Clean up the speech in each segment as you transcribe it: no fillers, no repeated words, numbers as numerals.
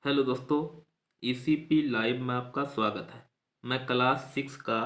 Hello दोस्तों, ECP live में आपका स्वागत है। मैं क्लास 6 का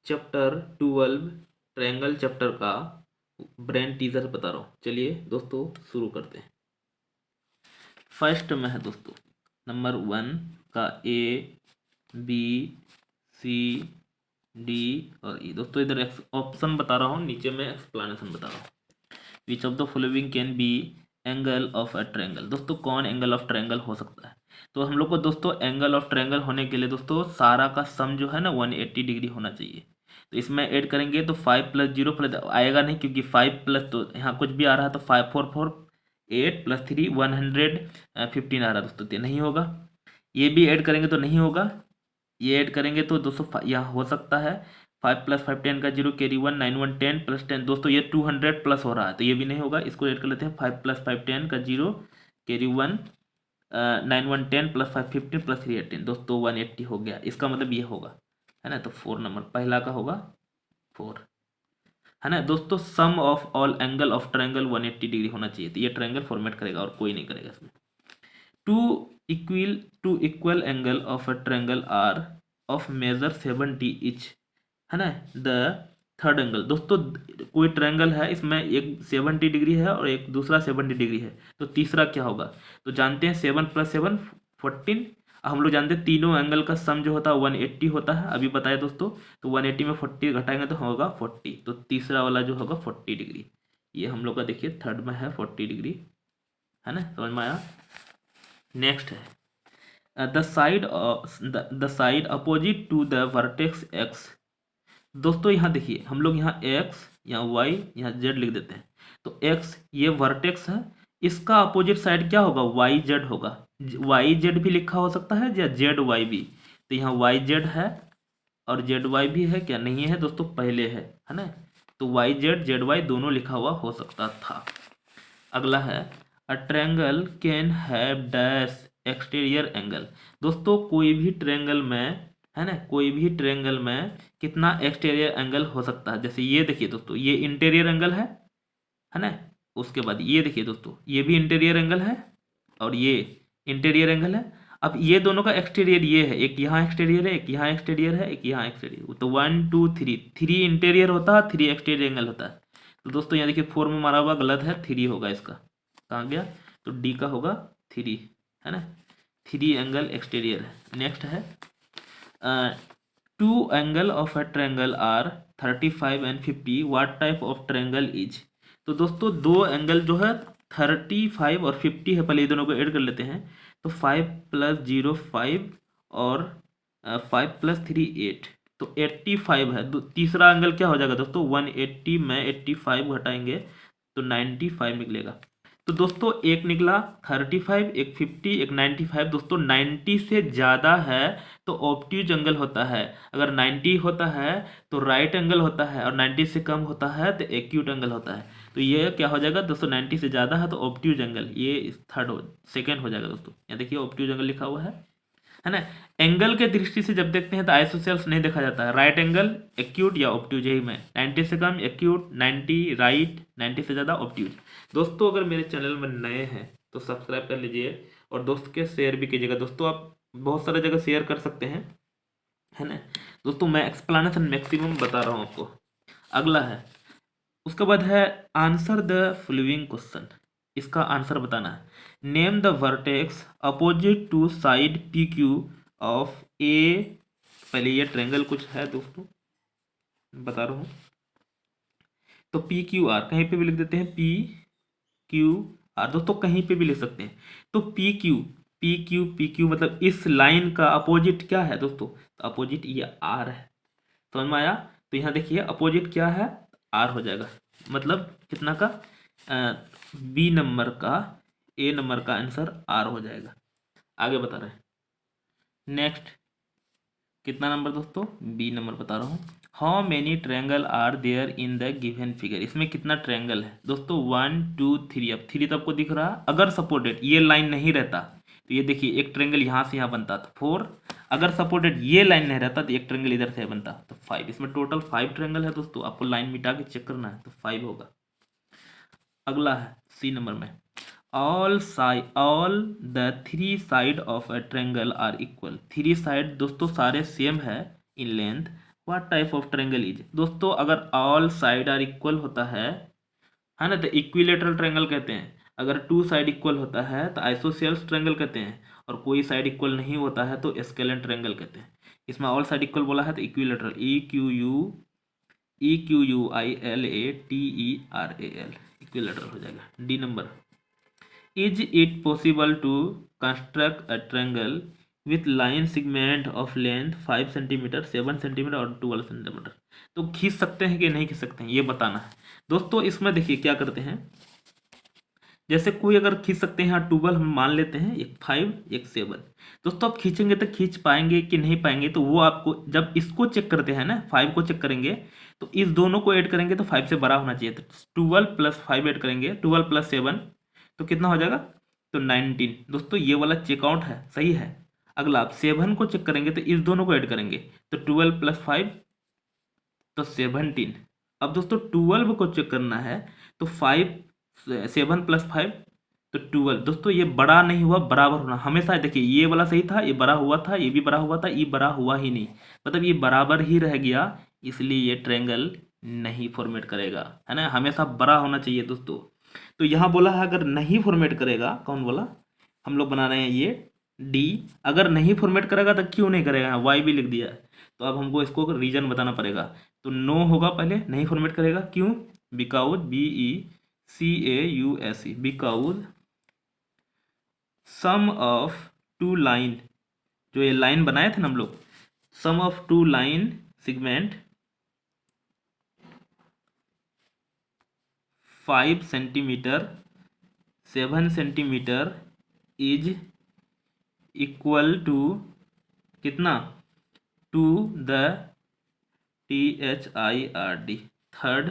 चैप्टर 12 ट्रायंगल चैप्टर का ब्रेन टीजर बता रहा हूँ। चलिए दोस्तों शुरू करते हैं। फर्स्ट में है दोस्तों नंबर 1 का ए बी सी डी और ई। दोस्तों इधर ऑप्शन बता रहा हूँ, नीचे में एक्सप्लेनेशन बता रहा हूँ। Which of the following can be angle of a triangle. दोस्तों कौन एंगल ऑफ ट्रायंगल हो सकता है? तो हम लोग को दोस्तों एंगल ऑफ ट्रायंगल होने के लिए दोस्तों सारा का सम जो है ना 180 डिग्री होना चाहिए। तो इसमें ऐड करेंगे तो 5 प्लस 0 प्लस आएगा नहीं, क्योंकि 5 प्लस तो यहाँ कुछ भी आ रहा है, तो 5 4 4 8 प्लस 3 115 आ रहा है दोस्तों, तो नहीं होगा। ये भी ऐड करेंगे तो नहीं होगा। ये ऐड करेंगे तो दोस्तों यहाँ हो सकता है 5 प्लस 5 10 का 0 कैरी 1 9 1 10 प्लस 10। दोस्तों ये 200 प्लस हो रहा है, तो ये भी नहीं होगा। इसको ऐड कर लेते हैं 5 प्लस 5 10 का 0 कैरी 1 9 1 10 प्लस 5 15 प्लस 3 18। दोस्तों 180 हो गया, इसका मतलब ये होगा, है ना। तो 4 नंबर पहला का होगा 4, है ना दोस्तों। Sum of all angle of triangle 180 degree होना चाहिए, तो ये ट्रायंगल फॉर्मेट करेगा और कोई नहीं करेगा इसमें। Two two equal angle of a triangle are of measure 70 each, है ना। द थर्ड एंगल दोस्तों, कोई ट्रायंगल है, इसमें एक 70 डिग्री है और एक दूसरा 70 डिग्री है, तो तीसरा क्या होगा? तो जानते हैं 7 प्लस 7 14। हम लोग जानते हैं तीनों एंगल का सम जो होता है 180 होता है, अभी बताया दोस्तों। तो 180 में 40 घटाएंगे तो होगा 40, तो तीसरा वाला जो होगा 40 डिग्री। ये हम लोग का देखिए थर्ड में है 40 डिग्री, है ना, समझ में आया। नेक्स्ट है the side opposite to the vertex X. दोस्तों यहाँ देखिए, हम लोग यहाँ एक्स, यहाँ वाई, यहाँ जेड लिख देते हैं। तो एक्स ये वर्टेक्स है, इसका अपोजिट साइड क्या होगा? वाई जेड होगा। वाई जेड भी लिखा हो सकता है या जेड वाई भी। तो यहाँ वाई जेड है और जेड वाई भी है, क्या नहीं है दोस्तों? पहले है ना। तो वाई जेड जेड वाई दोनों लिखा हुआ हो सकता था। अगला है a triangle can have dash exterior angle. दोस्तों कोई भी ट्रायंगल में, है ना, कोई भी ट्रायंगल में कितना एक्सटीरियर एंगल हो सकता है? जैसे ये देखिए दोस्तों, ये इंटीरियर एंगल है ना। उसके बाद ये देखिए दोस्तों, ये भी इंटीरियर एंगल है और ये इंटीरियर एंगल है। अब ये दोनों का एक्सटीरियर ये है, एक यहाँ एक्सटीरियर है, एक यहाँ एक्सटीरियर है, एक यहाँ एक्सटीरियर। तो 1 2 3 3 इंटीरियर होता है, 3 एक्सटीरियर एंगल होता है। तो दोस्तों यहाँ देखिए 4 में मारा हुआ गलत है, 3 होगा इसका। कहाँ गया? तो डी का होगा 3, है ना। 3 एंगल एक्सटीरियर है। नेक्स्ट है two angle of a triangle are 35 and 50, what type of triangle is. तो दोस्तों दो एंगल जो है 35 और 50 है, पहले ये दोनों को ऐड कर लेते हैं। तो 5 प्लस 0 5 और 5 प्लस 3 8, तो 85 है। तीसरा एंगल क्या हो जाएगा दोस्तों? 180 में 85 घटाएंगे तो 95 निकलेगा। तो दोस्तों एक निकला 35, एक 50, एक 95। दोस्तों 90 से ज़्यादा है तो ऑब्ट्यूज एंगल होता है। अगर 90 होता है तो राइट एंगल होता है, और 90 से कम होता है तो एक्यूट एंगल होता है। तो ये क्या हो जाएगा दोस्तों? 90 से ज़्यादा है तो ऑब्ट्यूज एंगल, ये सेकेंड हो जाएगा दोस्तों। यहाँ देखिए ऑब्ट्यूज एंगल लिखा हुआ है ना। एंगल के दृष्टि से जब देखते हैं तो आइसोसेल्स नहीं देखा जाता है। राइट एंगल एक्यूट या ऑब्ट्यूज, यही में 90 से कम एक्यूट, 90 राइट, 90 से ज़्यादा ऑब्ट्यूज। दोस्तों अगर मेरे चैनल में नए हैं तो सब्सक्राइब कर लीजिए और दोस्त के शेयर भी कीजिएगा। दोस्तों आप बहुत सारे जगह शेयर कर सकते हैं, है ना। दोस्तों मैं एक्सप्लेनेशन मैक्सिमम बता रहा हूँ आपको। अगला है, उसके बाद है आंसर द फॉलोइंग क्वेश्चन। इसका आंसर बताना है। Name the vertex opposite to side P Q of A. पहले ये ट्रायंगल कुछ है दोस्तों, बता रहा हूँ। तो पी क्यू आर कहीं पे भी लिख देते हैं, पी क्यू आर। दोस्तों कहीं पे भी लिख सकते हैं। तो पी क्यू मतलब इस लाइन का अपोजिट क्या है दोस्तों? तो अपोजिट ये आर है, समझ में आया। तो यहाँ देखिए अपोजिट क्या है? आर हो जाएगा। मतलब कितना का? बी नंबर का, ए नंबर का आंसर आर हो जाएगा। आगे बता रहे हैं। नेक्स्ट कितना नंबर दोस्तों? बी नंबर बता रहा हूँ। How many triangle are there in the given figure. इसमें कितना ट्रायंगल है दोस्तों? 1 2 3। अब 3 तो आपको दिख रहा है। अगर सपोर्टेड ये लाइन नहीं रहता तो ये देखिए एक ट्रायंगल यहाँ से यहाँ बनता तो 4। अगर सपोर्टेड ये लाइन नहीं रहता तो एक ट्रायंगल इधर से बनता तो 5। इसमें टोटल 5 ट्रायंगल है दोस्तों, आपको लाइन मिटा के चेक करना है तो 5 होगा। अगला है सी नंबर में, all the three side of a triangle are equal. Three side दोस्तों सारे सेम है in length. What type of triangle is. दोस्तों अगर ऑल साइड आर इक्वल होता है ना, तो इक्विलेटरल ट्रायंगल कहते हैं। अगर टू साइड इक्वल होता है तो आइसोसेल्स ट्रायंगल कहते हैं। और कोई साइड इक्वल नहीं होता है तो स्केलेन ट्रायंगल कहते हैं। इसमें ऑल साइड इक्वल बोला है तो इक्विलेटरल, EQUILATERAL, इक्विलेटरल हो जाएगा। D number, is it possible to construct a triangle with line segment of length 5 centimetre, 7 centimetre और 12 सेंटीमीटर। तो खींच सकते हैं कि नहीं खींच सकते हैं ये बताना है दोस्तों। इसमें देखिए क्या करते हैं, जैसे कोई अगर खींच सकते हैं, यहाँ 12 हम मान लेते हैं, एक 5 एक 7। दोस्तों आप खींचेंगे तो खींच पाएंगे कि नहीं पाएंगे, तो वो आपको जब इसको चेक करते हैं ना, 5 को चेक करेंगे तो इस दोनों को ऐड करेंगे तो 5 से बड़ा होना चाहिए। तो 12 + 5 ऐड करेंगे, 12 + 7 तो कितना हो जाएगा, तो 19। दोस्तों ये वाला चेकआउट है, सही है। अगला आप 7 को चेक करेंगे तो इस दोनों को ऐड करेंगे तो 12 + 5 तो 17। अब दोस्तों 12 को चेक करना है तो 7 + 5 तो 12। दोस्तों ये बड़ा नहीं हुआ, बराबर होना हमेशा। देखिए ये वाला सही था, ये बड़ा हुआ था, ये भी बड़ा हुआ था, ये बड़ा हुआ ही नहीं, मतलब ये बराबर ही रह गया, इसलिए ये ट्रायंगल नहीं फॉर्मेट करेगा, है ना। हमेशा बड़ा होना चाहिए दोस्तों। तो यहाँ बोला है अगर नहीं फॉर्मेट करेगा, कौन बोला, हम लोग बना रहे हैं ये डी। अगर नहीं फॉर्मेट करेगा तो क्यों नहीं करेगा, वाई भी लिख दिया है। तो अब हमको इसको रीजन बताना पड़ेगा। तो नो होगा पहले, नहीं फॉर्मेट करेगा, क्यों, because BECAUSE, because sum of two line, जो ये लाइन बनाए थे ना हम लोग, sum of two line segment 5 centimetre 7 centimetre is equal to कितना, to the THIRD, third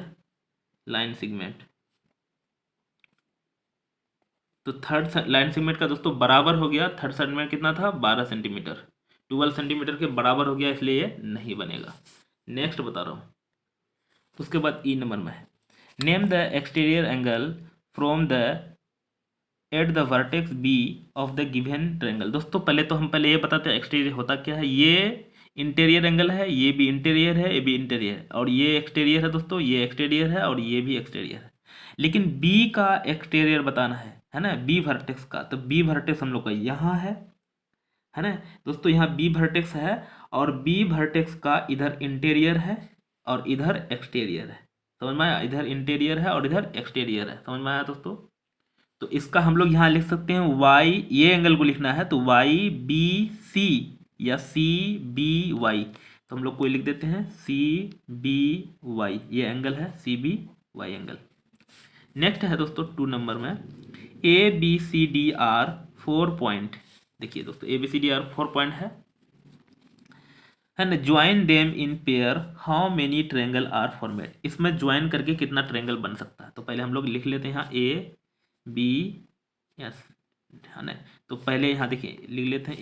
line segment. तो थर्ड लाइन सेगमेंट का दोस्तों बराबर हो गया, थर्ड सेगमेंट कितना था, 12 सेंटीमीटर, 12 सेंटीमीटर के बराबर हो गया, इसलिए ये नहीं बनेगा। नेक्स्ट बता रहा हूँ, उसके बाद ई नंबर में है, name the exterior angle from the at the vertex B of the given triangle. दोस्तों पहले तो हम पहले ये बताते हैं एक्सटीरियर होता क्या है। ये इंटीरियर एंगल है, ये भी इंटीरियर है, ये भी इंटीरियर है, और ये एक्सटीरियर है दोस्तों, ये एक्सटीरियर है और ये भी एक्सटीरियर है। लेकिन बी का एक्सटीरियर बताना है ना, बी वर्टेक्स का। तो बी वर्टेक्स हम लोग का यहाँ है ना दोस्तों, यहाँ बी वर्टेक्स है और बी वर्टेक्स का इधर इंटीरियर है और इधर एक्सटीरियर है, समझ में आया। इधर इंटीरियर है और इधर एक्सटीरियर है, समझ में आया दोस्तों। तो इसका हम लोग यहाँ लिख सकते हैं वाई, ये एंगल को लिखना है तो YBC या CBY। तो हम लोग कोई लिख देते हैं CBY, ये एंगल है CBY एंगल। नेक्स्ट है दोस्तों 2 नंबर में, ABCDR 4 पॉइंट। देखिए दोस्तों ABCDR 4 पॉइंट है ना, join them in pair how many triangle are format. इसमें ज्वाइन करके कितना ट्रायंगल बन सकता है। तो पहले हम लोग लिख लेते हैं यहाँ AB, यस, है ना। तो पहले यहाँ देखिए लिख लेते हैं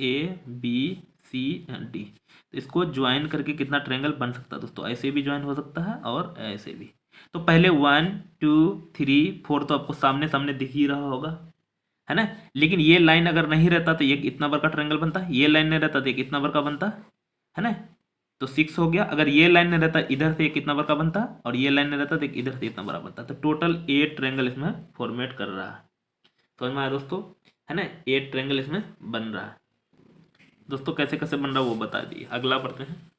ABCD। तो इसको ज्वाइन करके कितना ट्रायंगल बन सकता है दोस्तों, ऐसे भी ज्वाइन हो सकता है और ऐसे भी। तो पहले 1 2 3 4 तो आपको सामने सामने दिख ही रहा होगा, है ना। लेकिन ये लाइन अगर नहीं रहता तो ये इतना बड़ा ट्रायंगल बनता, ये लाइन नहीं रहता तो ये कितना बड़ा बनता, है ना। तो 6 हो गया। अगर ये लाइन नहीं रहता इधर से कितना बड़ा बनता, और ये लाइन नहीं रहता तो इधर से इतना बड़ा बनता। तो टोटल 8 ट्रायंगल इसमें फॉर्मेट कर रहा है, समझ में आया दोस्तों, है ना। 8 ट्रायंगल इसमें बन रहा है दोस्तों। कैसे कैसे बन रहा है वो बता दिए। अगला पढ़ते हैं,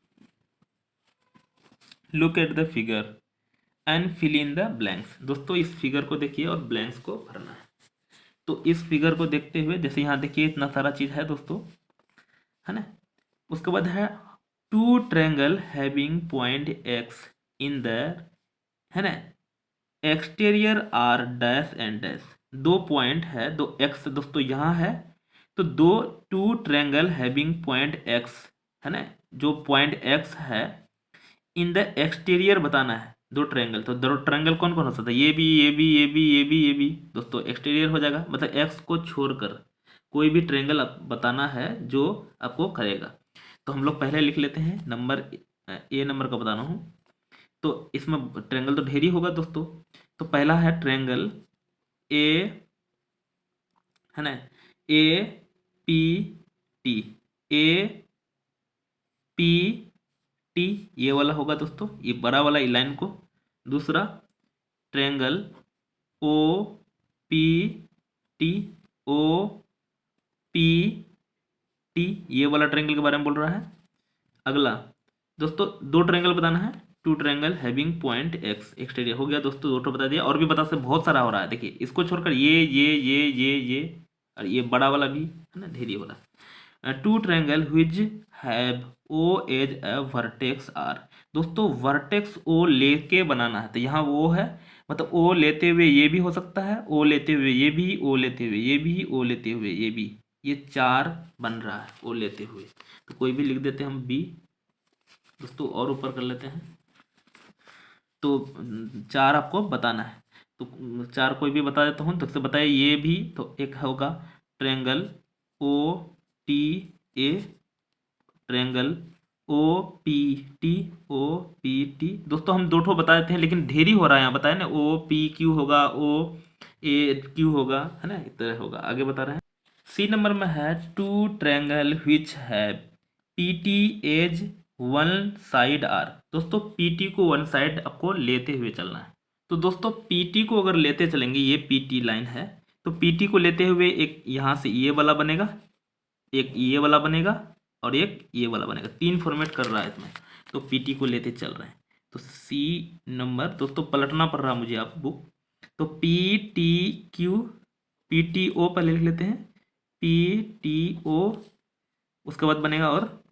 look at the figure and fill in the blanks. दोस्तों इस फिगर को देखिए और ब्लैंक्स को भरना है। तो इस फिगर को देखते हुए, जैसे यहाँ देखिए इतना सारा चीज है दोस्तों, है ना। उसके बाद है two triangle having point X in the, है ना, exterior are dash and dash. 2 point है, 2 X दोस्तों यहाँ है। तो two triangle having point X, है ना, जो पॉइंट X है इन द एक्सटीरियर बताना है। 2 ट्रायंगल, तो 2 ट्रायंगल कौन कौन हो सकता है, ये भी ये भी ये भी ये भी ये भी दोस्तों एक्सटीरियर हो जाएगा। मतलब X को छोड़कर कोई भी ट्रायंगल बताना है जो आपको करेगा। तो हम लोग पहले लिख लेते हैं नंबर A नंबर का बताना हूँ। तो इसमें ट्रायंगल तो ढेर ही होगा दोस्तों। तो पहला है ट्रायंगल है ना। ए P T, A P T ये वाला होगा दोस्तों, ये बड़ा वाला लाइन को। दूसरा triangle O P T, O P T ये वाला ट्रायंगल के बारे में बोल रहा है। अगला दोस्तों दो ट्रायंगल बताना है, two triangle having point X exterior हो गया दोस्तों, दो तो बता दिया। और भी बता सकते, बहुत सारा हो रहा है, देखिए इसको छोड़कर ये और ये बड़ा वाला भी है ना, ढेर वाला। Two triangle which have O as a vertex are, दोस्तों वर्टेक्स ओ लेके बनाना है, तो यहाँ वो है, मतलब ओ लेते हुए ये भी हो सकता है, ओ लेते हुए ये भी, ओ लेते हुए ये भी, ओ लेते हुए ये भी, ये चार बन रहा है ओ लेते हुए। तो कोई भी लिख देते हैं हम बी दोस्तों, और ऊपर कर लेते हैं। तो चार आपको बताना है, तो चार कोई भी बता देता हूँ, तो से बताइए ये भी, तो एक होगा triangle O T A, triangle O P T, O P T दोस्तों हम दो ठो बता देते हैं, लेकिन ढेरी हो रहा है यहाँ, बताए ना, ओ पी क्यू होगा, ओ ए क्यू होगा, है ना, इस तरह होगा। आगे बता रहे हैं, सी नंबर में है two triangle which have P T as one side are, दोस्तों पी टी को वन साइड आपको लेते हुए चलना है। तो दोस्तों पी टी को अगर लेते चलेंगे, ये पी टी लाइन है, तो पी टी को लेते हुए एक यहाँ से ये वाला बनेगा, एक ये वाला बनेगा, और एक ये वाला बनेगा, तीन फॉर्मेट कर रहा है इसमें, तो पीटी को लेते चल रहे हैं। तो सी नंबर दोस्तों पलटना पड़ रहा मुझे आप बुक, तो P T Q, P T O पहले लिख लेते हैं, पी टी ओ, उसके बाद बनेगा और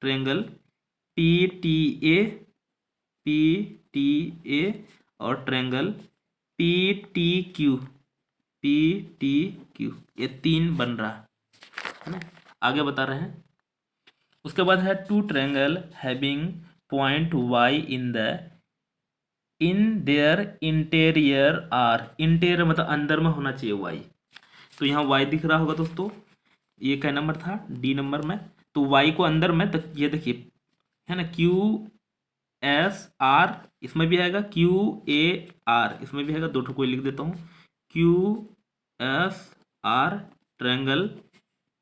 triangle P T A, P T A, और triangle P T Q, P T Q, ये तीन बन रहा है ना। आगे बता रहे हैं, उसके बाद है two triangle having point Y in their interior are, interior मतलब अंदर में होना चाहिए वाई, तो यहाँ वाई दिख रहा होगा दोस्तों, ये क्या नंबर था, डी नंबर में। तो वाई को अंदर में, तो ये देखिए है ना, क्यू एस आर इसमें भी आएगा, क्यू ए आर इसमें भी आएगा, दो ठो कोई लिख देता हूँ, Q S R triangle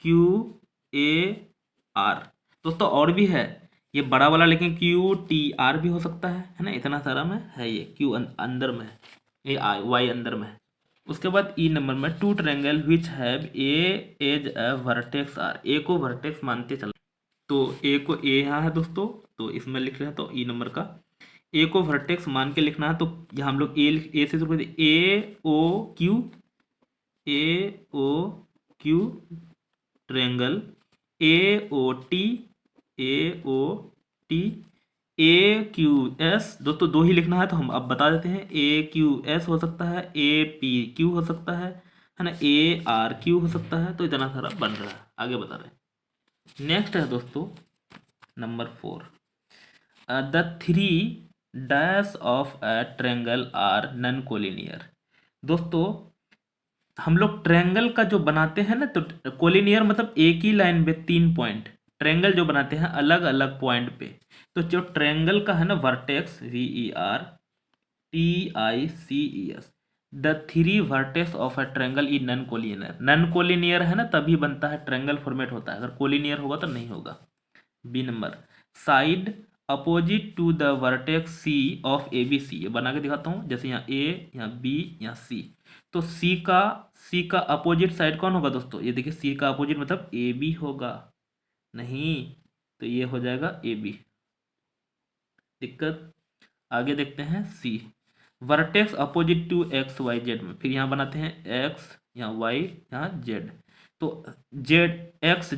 Q A R दोस्तों। और भी है ये बड़ा वाला, लेकिन क्यू टी आर भी हो सकता है ना, इतना सारा में है, ये क्यू अंदर में है, ये वाई अंदर में है। उसके बाद ई नंबर में two triangle which have A as a vertex are, A को वर्टेक्स मानते चल, तो ए को ए यहाँ है दोस्तों, तो इसमें लिख रहे हैं, तो ई नंबर का ए को वर्टेक्स मान के लिखना है, तो यहाँ हम लोग ए से शुरू करते, A O Q, A O Q triangle A O T, A O T, A Q S, दोस्तों दो ही लिखना है तो हम अब बता देते हैं, ए क्यू एस हो सकता है, ए पी क्यू हो सकता है ना, ए आर क्यू हो सकता है, तो इतना सारा बन रहा है। आगे बता रहे हैं, नेक्स्ट है दोस्तों number 4, the three dash of a triangle are non collinear, दोस्तों हम लोग ट्रायंगल का जो बनाते हैं ना, तो कोलिनियर मतलब एक ही लाइन पे तीन पॉइंट, ट्रायंगल जो बनाते हैं अलग अलग पॉइंट पे, तो जो ट्रायंगल का है ना vertex, V E R T I C E S, the three vertex of a triangle E non collinear, non collinear है ना तभी बनता है, ट्रायंगल फॉर्मेट होता है, अगर कोलिनियर होगा तो नहीं होगा। B number side opposite to the vertex C of A B C, ये बना के दिखाता हूँ, जैसे यहाँ ए, यहाँ बी, यहाँ सी, तो सी का अपोजिट साइड कौन होगा दोस्तों, ये देखिए सी का अपोजिट मतलब ए बी होगा, नहीं तो ये हो जाएगा ए बी, दिक्कत। आगे देखते हैं C, vertex opposite to X Y Z में, फिर यहाँ बनाते हैं एक्स, यहाँ वाई, यहाँ जेड, तो जेड एक्स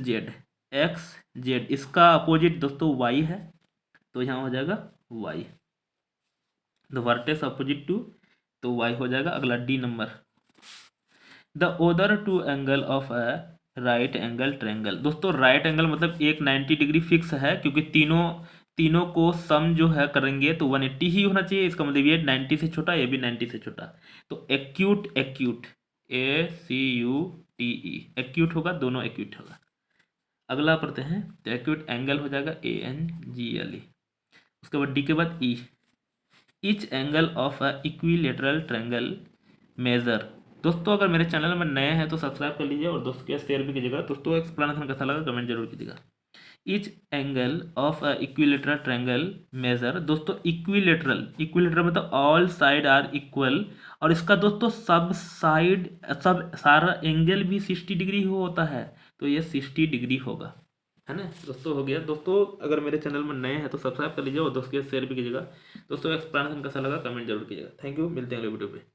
जेड इसका अपोजिट दोस्तों वाई है, तो यहाँ हो जाएगा Y, the vertex opposite to, तो वाई हो जाएगा। अगला D number, the other two angle of a right angle triangle, दोस्तों राइट एंगल मतलब एक 90 डिग्री फिक्स है, क्योंकि तीनों को सम जो है करेंगे तो 180 ही होना चाहिए, इसका मतलब ये 90 से छोटा, ये भी 90 से छोटा, तो acute A C U T E acute होगा, दोनों एक्यूट होगा। अगला पढ़ते हैं, तो एक्यूट एंगल हो जाएगा A N G L E, उसके बाद डी के बाद E, each angle of a equilateral triangle measure, दोस्तों अगर मेरे चैनल में नए हैं तो सब्सक्राइब कर लीजिए और दोस्तों के शेयर भी कीजिएगा। दोस्तों एक्सप्लेनेशन कैसा लगा कमेंट जरूर कीजिएगा। Each angle of equilateral triangle measure, दोस्तों इक्विलेटरल मतलब ऑल साइड आर इक्वल, और इसका दोस्तों सब साइड सब सारा एंगल भी 60 डिग्री होता है, तो ये 60 डिग्री होगा, है ना। दोस्तों हो गया। दोस्तों अगर मेरे चैनल में नए हैं तो सब्सक्राइब कर लीजिए और दोस्तों के शेयर भी कीजिएगा। दोस्तों एक्सप्लेनेशन कैसा लगा कमेंट जरूर कीजिएगा। थैंक यू, मिलते हैं अगले वीडियो पे।